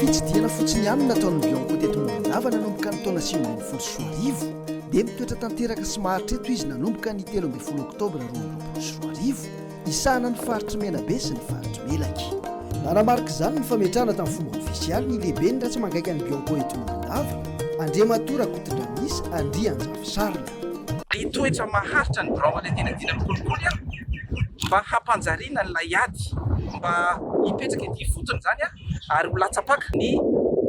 fitsidihana fotsiny ihany nataon'ny Bianco teto Morondava nanomboka ny taona 2014 dia mitoetra tanteraka sy maharitra eto izy nanomboka ny 13 oktobra 2014 isahana ny faritry Menabe sy ny faritry Melaky. Nanamarika izany ny fametrahana tamin'ny fomba ofisialy ny lehibe ny ratsy mangaika ny Bianco eto Morondava Andriamatora Kotondramisy Andry Anjavosarila. Toetra maharitra ny Birao Aledina mikolikoly mba hampanjariana ny ady mba hipetraka ety fotony zany ary ho latsapaka ny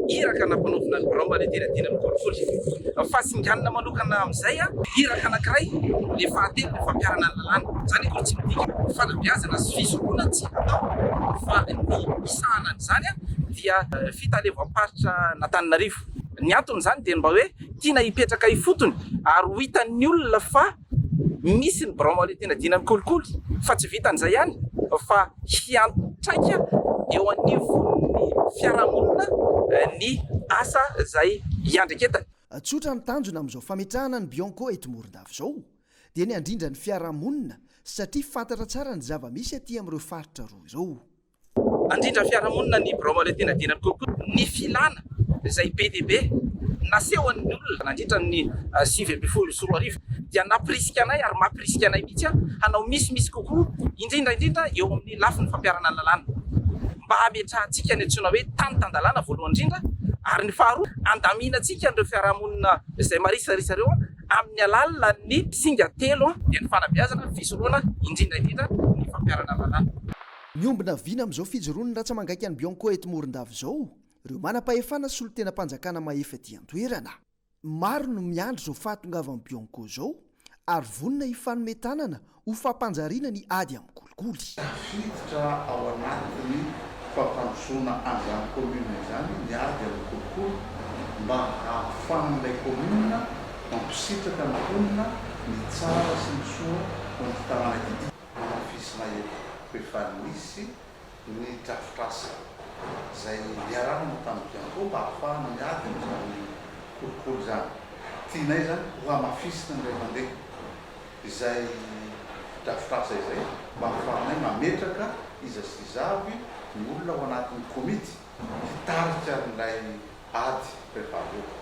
iraka nampanaovina ny Birao Aledina mikolikoly. Fahasinganana manokana amin'izay iraka anankiray le fahatelo ny fampiarana ny lalàna zany koa tsy midika fanabeazana sy fisorohana tsy atao fa ny isahana an'izany dia fitalevam-paritra n'Antananarivo. Ny antony zany dia mba hoe tiana hipetraka ifotony ary ho hitan'ny olona fa misy ny Birao Aledina mikolikoly fa tsy vitan'izay ihany fa hiantraika eo anivon'ny fiarahamonina ny asa izay hiandraketany. Tsotra ny tanjona amin'izao fametrahana ny Bianco eto Morondava izao dia ny andrindra ny fiarahamonina satria fantatra tsara ny zava-misy aty amin'ireo faritra roa ireo. Andrindra fiarahamonina ny Birao Aledina mikolikoly ny filana izay be dia be nasehoan'ny olona nandritra ny 2014 dia napirisika anay ary mampirisika anay mihitsy hanao misy kokoa indrindra eo amin'ny lafiny fampiarana ny lalàna mba hametrahantsika ny antsoina hoe tany tandalàna voalohany indrindra ary ny faharoa andaminantsika an'ireo fiarahamonina izay marisarisa ireo amin'ny alalan'ny singa telo dia ny fanabeazana fisorohana indrindra ny fampiarana lalàna. Miombina vina amin'izao fijoroany ratsy mangaika ny Bianco eto Morondava izao ireo manam-pahefana sy solon-tena-panjakana mahefa ety an-toerana. Maro no miandry izao fahatongavan'ny Bianco izao ary vonona hifanometanana ho fampanjariana ny ady amin'ny kolikoly. Tafiditra ao anatin'ny fampandrosoana an'izany commune izany ny ady amin'ny kolikoly mba ahafahan'ilay commune mampisitaka ny mponina ny tsara sy ny soa ho ny tanàna ity. Mafisina efa nisy ny drafitrasa izay niarahana tamin'ny Bianco mba ahafahana miady amin'izany kolikoly izany. Tianay zany ho hamafisina ny mandeha izay drafitrasa izay mba ahafahanay mametraka iza sy izavy ny olona ao anatin'ny komity hitarika n'ilay ady rehefa avy eo.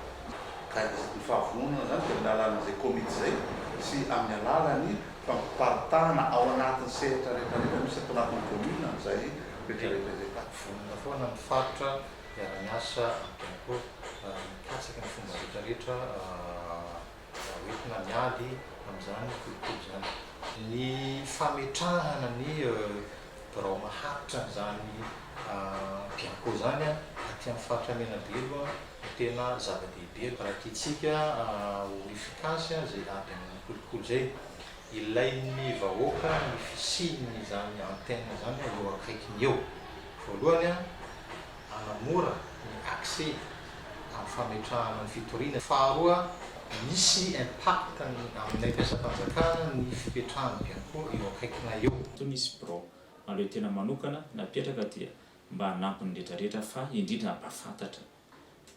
Ka ny fahavonona zany dia amin'ny alalan'izay komity izay sy amin'ny alalany fampiparitahana ao anatin'ny sehatra rehetrarehetra misy ato anatin'ny commune amin'izay rehetrarehetra izay. Vonona foana ny faritra miara-miasa amin'ny Bianco mikatsaka ny fomba rehetrarehetra hoentina miady amin'izany kolikoly izany. Ny fametrahana ny Birao maharitra izany Bianco izany aty amin'ny faritra Menabe aloha tena zava-dehibe raha tiantsika ho efficace izay ady amin'ny kolikoly izay. Ilain'ny vahoaka ny fisiany izany antenne izany eo akaikiny eo. Voalohany hanamora ny accès amin'ny fametrahana ny fitoriana. Faharoa misy impact amin'ny fiasam-panjakana ny fipetrahana Bianco eo akaikina eo. Misy Birao aleo tena manokana napetraka dia mba hanampy ny rehetrarehetra fa indrindra mba fantatra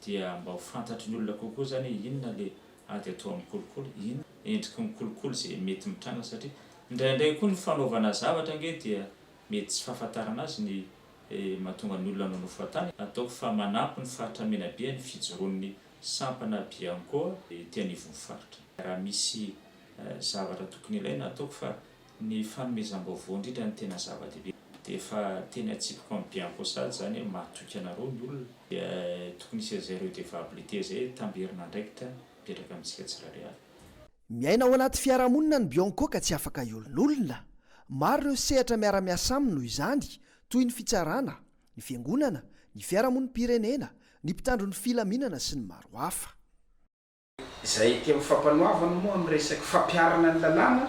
dia mba ho fantatry ny olona kokoa zany inona le ady atao amin'ny kolikoly, inona endriky ny kolikoly izay mety mitranga satria indraindray koa ny fanaovana zavatra nge dia mety tsy fahafantarana azy ny mahatonga ny olona nanao fahatany. Ataoko fa manampy ny faritra Menabe ny fijoroan'ny sampana Bianco ety anivon'ny faritra. Raha misy zavatra tokony ilaina ataoko fa ny fanomezam-baovao indrindra ny tena zava-dehibe. Dia efa teny atsipiko amin'ny Bianco sady zany mahatoky anareo ny olona dia tokony hisy zero devabilité zay tamberina andraikitra mipetraka amintsika tsirairay. Miaina ao anaty fiarahamonina ny Bianco ka tsy afaka iolon'olona. Maro ireo sehatra miara-miasa aminy noho izany toy ny fitsarana, ny fiangonana, ny fiarahamonim-pirenena, ny mpitandro ny filaminana sy ny maro hafa. Izay tia fampanoavana moa amin'ny resaky fampiarana ny lalàna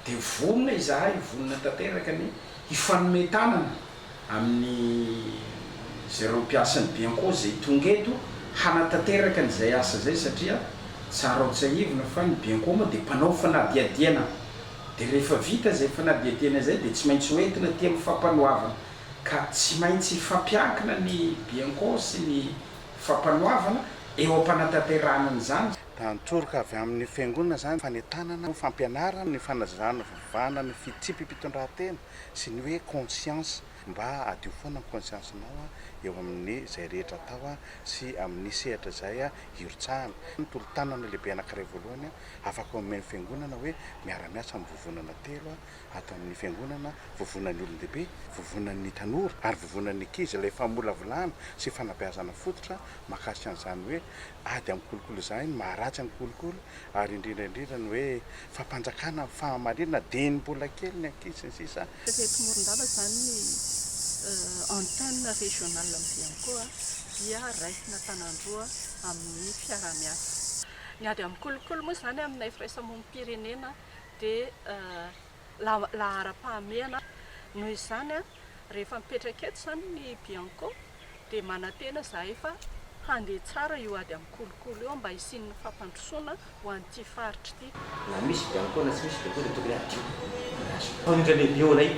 dia vonona izahay vonona tanteraka ny hifanometanana amin'ny zero mpiasan'ny Bianco izay tonga eto hanatanteraka n'izay asa izay satria tsara ho tsahivina fa ny Bianco moa dia mpanao fanadihadiana. Dia rehefa vita izay fanadihadiana izay dia tsy maintsy hoentina tia amin'ny fampanoavana ka tsy maintsy fampiankina ny Bianco sy ny fampanoavana eo am-panatanterahana an'izany. Tantoroka avy amin'ny fiangonana zany fanentanana fampianarana ny fanazarana vavahana ny fitsipy-pitondran-tena sy ny hoe conscience mba adio foana ny consciencenao eo amin'ny zay rehetra atao sy amin'ny sehatra zay hirotsahana torotanana lehibe anankiray voalohany afaka amin'ny fiangonana hoe miara-miasa amin'ny vovonana telo atao amin'ny fiangonana vovonan'ny olon-dehibe vovonan'ny tanora ary vovonan'ny ankizy ilay famolavolana sy fanabeazana fototra mahakasika an'izany hoe ady amin'ny kolokolo izany maharatsy amin'ny kolokolo ary indrindraindrindra ny hoe fampanjakana fahamarinana deny mbola kely ny ankizy ny sisa Morondava zany antenne régionale amin'ny Bianco dia raisina tanandroa amin'ny fiara-miasa. Ny ady amin'ny kolokolo moa zany aminay firaisamonim-pirenena dia lahara-pahamehana noho izany rehefa mipetraka eto zany ny Bianco dia manantena zahay fa handeha tsara io ady amin'ny kolokolo io mba hisian'ny fampandrosoana ho an'ity faritra ity. Na misy Bianco na tsy misy Bianco dia tokony adio. Fanitra lehibe ao anay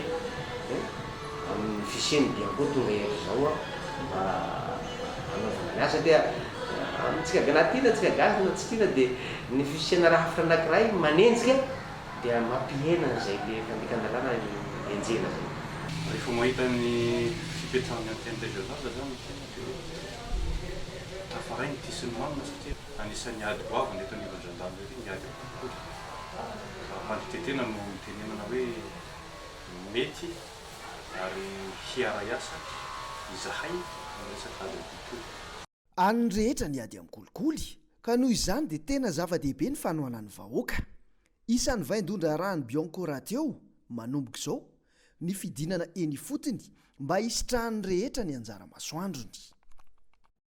amin'ny fisian'ny Bianco tonga eto zao mba hanaovana ny asa dia amintsika ganatina tsika gasy na tsy tiana dia ny fisiana raha hafa anankiray manenjika dia mampihena an'izay le fandekan-dalàna enjena zay. Rehefa mahita ny fipetrahany antenne régionale zany tafaray ny tisiny mamina satria anisan'ny ady goavana eto anivon-jandarmerie ny ady kolokolo. Mandritetena no mitenenana hoe mety ary hiara-iasa izahay resaka ady kolokolo. An'ny rehetra ny ady amin'ny kolikoly ka noho izany dia tena zava-dehibe ny fanohanan'ny vahoaka. Isan'ny vaindondra rany Bianco raha teo manomboka izao ny fidinana eny fotony mba hisitrahan'ny rehetra ny anjara masoandrony.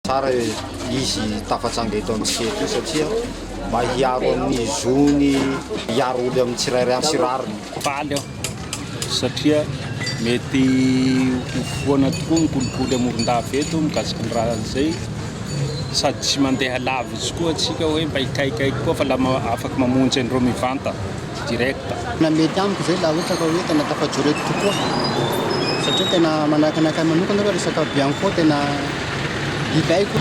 Tsara izy tafatsanga eto amintsika eto satria mba hiaro amin'ny zony hiaro olo amin'ny tsirairay sy rariny. Faly aho satria mety hofoana tokoa ny kolikoly amoron-dava eto mikasika ny raha zay sady tsy mandeha lava izy koa atsika hoe mba hikaikaiky koa fa afaka mamonjy an'ireo mivanta direct. Na mety amiko zay laha ohatra ka hoe tena tafajoreto tokoa satria tena manakanaka manokana hoe resaka Bianco tena ilaiko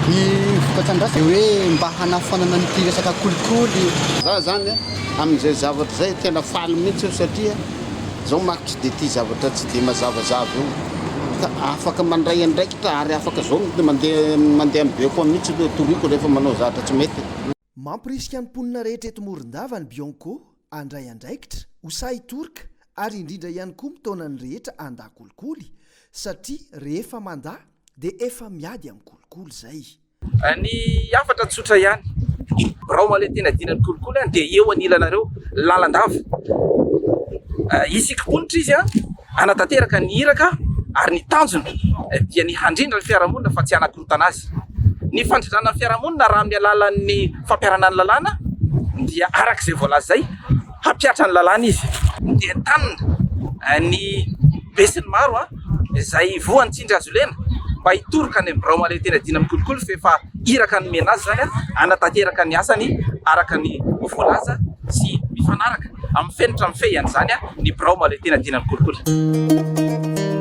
ny vokatsandrasa hoe mba hanafanana nyity resaka kolikoly. Za zany amin'izay zavatra zay tena faly mihitsy satria zao manko tsy dia tia zavatra tsy dia mazavazava io ka afaka mandray andraikitra ary afaka zao mandeha amin'ny Bianco mihitsy toriko rehefa manao zavatra tsy mety. Mampirisika ny mponina rehetra eto Morondava ny Bianco andray andraikitra hosay torika ary indrindra ihany koa mitaonany rehetra andahy kolikoly satria rehefa mandahy dia efa miady amin'ny kolikoly zay. Ny afatra tsotra ihany raha le tena dinan'ny kolikoly dia eo anilanareo lalandava isika mponitra izy anatanteraka ny hiraka ary ny tanjona dia ny handrindra ny fiarahamonina fa tsy hanakorotana azy. Ny fandrindrana ny fiarahamonina raha amin'ny alalan'ny fampiarana ny lalàna dia arak'izay voalaza zay hampiatra ny lalàna izy dia tanina ny besiny maro izay voan'ny tsindry azo lena mba hitoroka ny raha le tena dina amin'ny kolikoly fa efa hiraka ny mena azy zany anatanteraka ny asany araka ny voalaza sy mifanaraka amin'ny fenitra mifehany zany ny braoma le tena dina amin'ny kolikoly.